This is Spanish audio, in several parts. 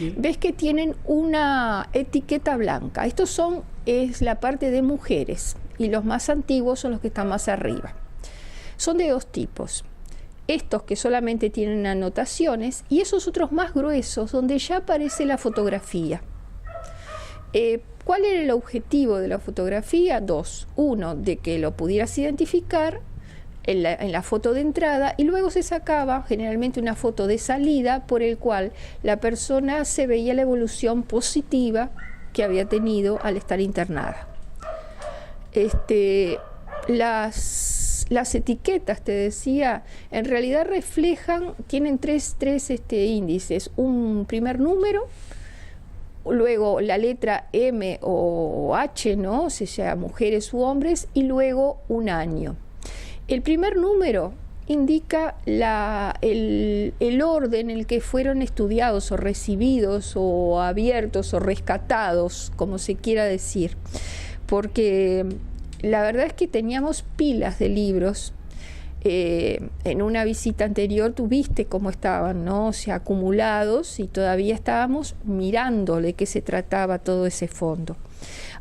Sí. ves que tienen una etiqueta blanca. Es la parte de mujeres y los más antiguos son los que están más arriba. Son de dos tipos. Estos que solamente tienen anotaciones y esos otros más gruesos donde ya aparece la fotografía. ¿Cuál era el objetivo de la fotografía? Dos. Uno, de que lo pudieras identificar en la foto de entrada, y luego se sacaba generalmente una foto de salida por el cual la persona se veía la evolución positiva que había tenido al estar internada. Las etiquetas, te decía, en realidad tienen tres índices: un primer número, luego la letra M o H, ¿no? O sea, mujeres u hombres, y luego un año. El primer número indica el orden en el que fueron estudiados o recibidos o abiertos o rescatados, como se quiera decir, porque la verdad es que teníamos pilas de libros. En una visita anterior tú viste cómo estaban, ¿no? O sea, acumulados, y todavía estábamos mirando de qué se trataba todo ese fondo.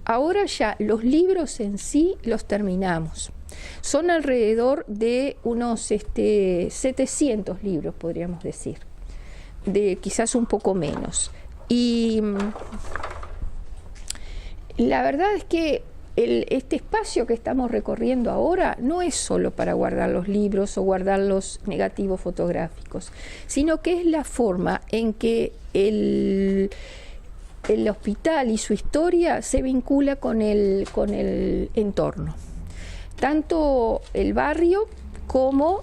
Ahora ya los libros en sí los terminamos. Son alrededor de unos 700 libros, podríamos decir, quizás un poco menos. Y la verdad es que este espacio que estamos recorriendo ahora no es solo para guardar los libros o guardar los negativos fotográficos, sino que es la forma en que el hospital y su historia se vincula con el entorno. Tanto el barrio como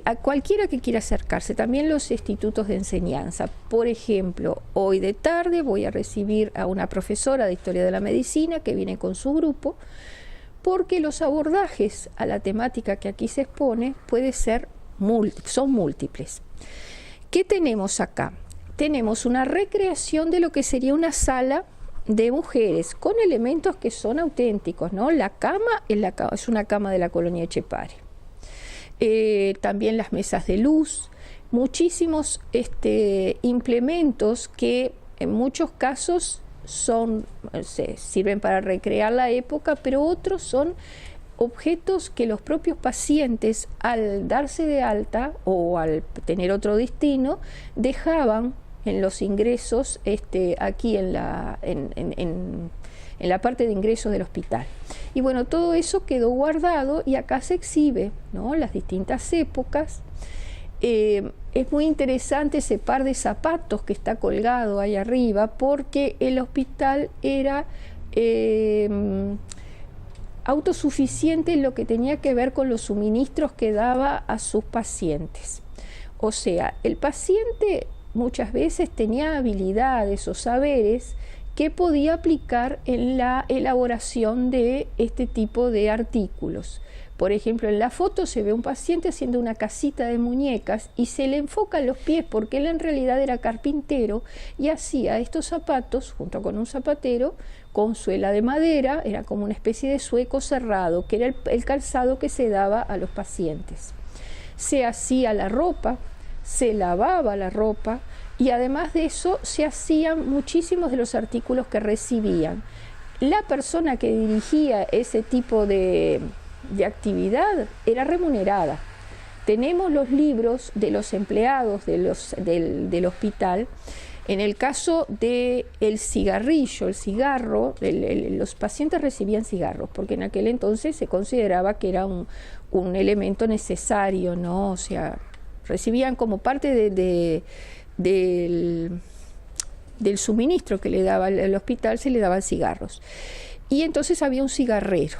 a cualquiera que quiera acercarse, también los institutos de enseñanza. Por ejemplo, hoy de tarde voy a recibir a una profesora de Historia de la Medicina que viene con su grupo, porque los abordajes a la temática que aquí se expone son múltiples. ¿Qué tenemos acá? Tenemos una recreación de lo que sería una sala de mujeres con elementos que son auténticos, ¿no? La cama es una cama de la colonia Etxepare. También las mesas de luz, muchísimos implementos que en muchos casos sirven para recrear la época, pero otros son objetos que los propios pacientes, al darse de alta o al tener otro destino, dejaban en los ingresos aquí en la parte de ingresos del hospital. Y bueno, todo eso quedó guardado y acá se exhibe, ¿no? Las distintas épocas. Es muy interesante ese par de zapatos que está colgado ahí arriba, porque el hospital era autosuficiente en lo que tenía que ver con los suministros que daba a sus pacientes. O sea, el paciente muchas veces tenía habilidades o saberes que podía aplicar en la elaboración de este tipo de artículos. Por ejemplo, en la foto se ve un paciente haciendo una casita de muñecas y se le enfocan los pies porque él en realidad era carpintero y hacía estos zapatos junto con un zapatero con suela de madera, era como una especie de sueco cerrado, que era el calzado que se daba a los pacientes. Se hacía la ropa, se lavaba la ropa, y además de eso se hacían muchísimos de los artículos que recibían. La persona que dirigía ese tipo de actividad era remunerada. Tenemos los libros de los empleados del hospital. En el caso del cigarrillo, el cigarro, los pacientes recibían cigarros, porque en aquel entonces se consideraba que era un elemento necesario, ¿no? O sea, recibían como parte del suministro que le daba el hospital, se le daban cigarros. Y entonces había un cigarrero.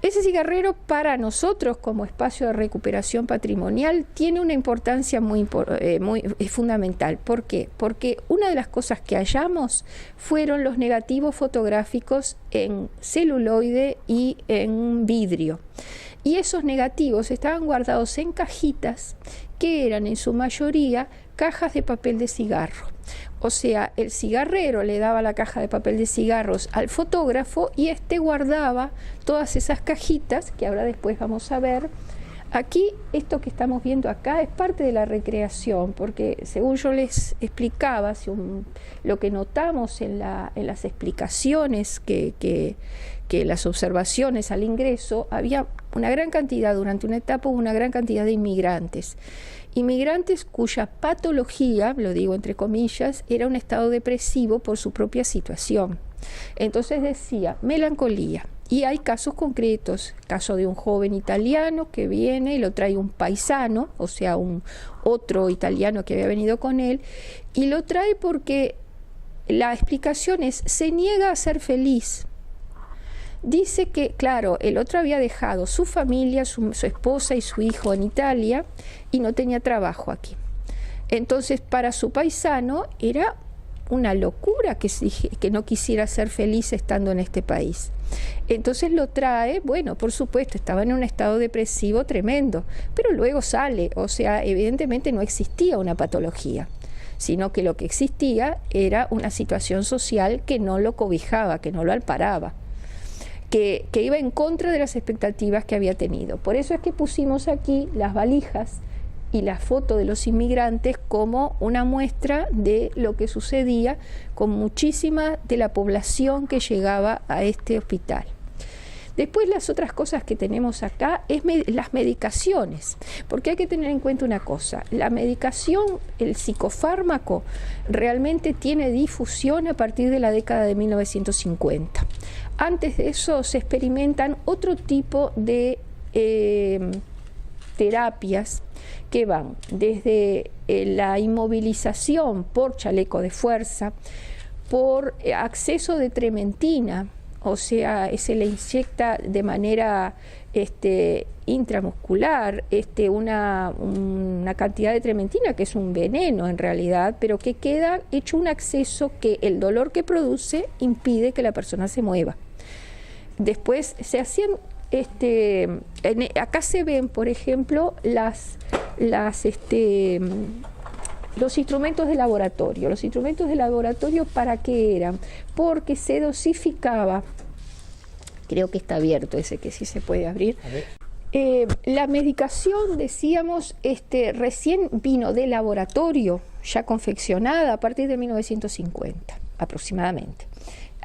Ese cigarrero para nosotros como espacio de recuperación patrimonial tiene una importancia muy fundamental. ¿Por qué? Porque una de las cosas que hallamos fueron los negativos fotográficos en celuloide y en vidrio. Y esos negativos estaban guardados en cajitas que eran en su mayoría cajas de papel de cigarro. O sea, el cigarrero le daba la caja de papel de cigarros al fotógrafo y guardaba todas esas cajitas, que ahora después vamos a ver, Aquí, esto que estamos viendo acá es parte de la recreación, porque según yo les explicaba, lo que notamos en las explicaciones, que las observaciones al ingreso, había una gran cantidad, durante una etapa hubo una gran cantidad de inmigrantes cuya patología, lo digo entre comillas, era un estado depresivo por su propia situación. Entonces decía, melancolía. Y hay casos concretos, caso de un joven italiano que viene y lo trae un paisano, o sea, otro italiano que había venido con él, y lo trae porque la explicación es, se niega a ser feliz. Dice que, claro, el otro había dejado su familia, su esposa y su hijo en Italia y no tenía trabajo aquí. Entonces, para su paisano era una locura que no quisiera ser feliz estando en este país. Entonces lo trae, bueno, por supuesto, estaba en un estado depresivo tremendo, pero luego sale, o sea, evidentemente no existía una patología, sino que lo que existía era una situación social que no lo cobijaba, que no lo amparaba, que iba en contra de las expectativas que había tenido. Por eso es que pusimos aquí las valijas y la foto de los inmigrantes como una muestra de lo que sucedía con muchísima de la población que llegaba a este hospital. Después las otras cosas que tenemos acá es las medicaciones, porque hay que tener en cuenta una cosa, la medicación, el psicofármaco realmente tiene difusión a partir de la década de 1950. Antes de eso se experimentan otro tipo de terapias que van desde la inmovilización por chaleco de fuerza, por acceso de trementina, o sea, se le inyecta de manera intramuscular una cantidad de trementina que es un veneno en realidad, pero que queda hecho un acceso que el dolor que produce impide que la persona se mueva. Después se hacían acá se ven, por ejemplo, los instrumentos de laboratorio. Los instrumentos de laboratorio, ¿para qué eran? Porque se dosificaba, creo que está abierto ese, que sí se puede abrir. La medicación, decíamos, recién vino de laboratorio, ya confeccionada a partir de 1950 aproximadamente.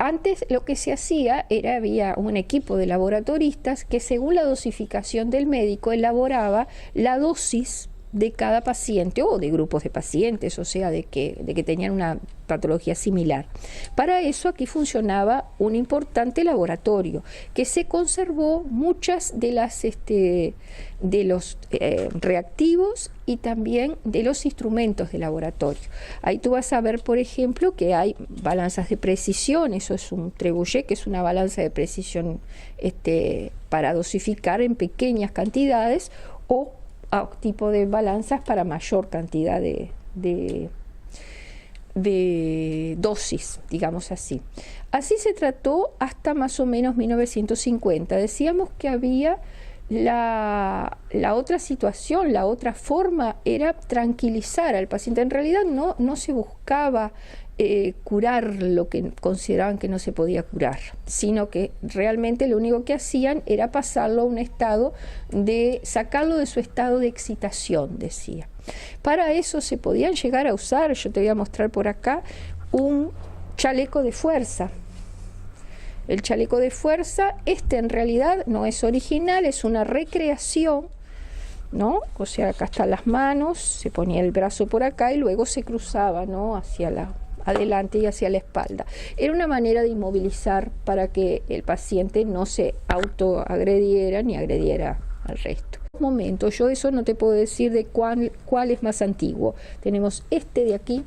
Antes lo que se hacía había un equipo de laboratoristas que según la dosificación del médico elaboraba la dosis de cada paciente o de grupos de pacientes, o sea, de que tenían una patología similar. Para eso aquí funcionaba un importante laboratorio que se conservó muchas de los reactivos y también de los instrumentos de laboratorio. Ahí tú vas a ver, por ejemplo, que hay balanzas de precisión, eso es un trebuchet, que es una balanza de precisión para dosificar en pequeñas cantidades, o tipo de balanzas para mayor cantidad de dosis, digamos así. Así se trató hasta más o menos 1950. Decíamos que había la otra situación, la otra forma era tranquilizar al paciente. En realidad no se buscaba curar lo que consideraban que no se podía curar, sino que realmente lo único que hacían era pasarlo a un estado sacarlo de su estado de excitación, decía. Para eso se podían llegar a usar, yo te voy a mostrar por acá, un chaleco de fuerza. El chaleco de fuerza, en realidad no es original, es una recreación, ¿no? O sea, acá están las manos, se ponía el brazo por acá y luego se cruzaba, ¿no? Hacia adelante y hacia la espalda. Era una manera de inmovilizar para que el paciente no se autoagrediera ni agrediera al resto. En un momento, yo eso no te puedo decir de cuál es más antiguo. Tenemos de aquí,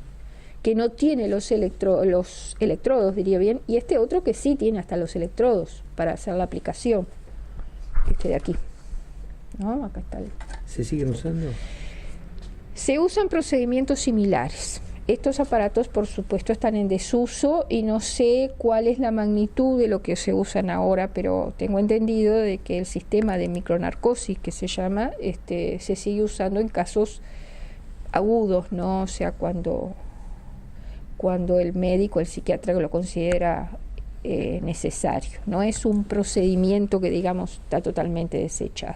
que no tiene los electrodos, diría bien, y otro que sí tiene hasta los electrodos para hacer la aplicación. De aquí, ¿no? Acá está. ¿Se siguen usando? Se usan procedimientos similares. Estos aparatos, por supuesto, están en desuso y no sé cuál es la magnitud de lo que se usan ahora, pero tengo entendido de que el sistema de micronarcosis, que se llama, se sigue usando en casos agudos, ¿no? O sea, cuando el médico, el psiquiatra lo considera necesario. No es un procedimiento que, digamos, está totalmente desechado.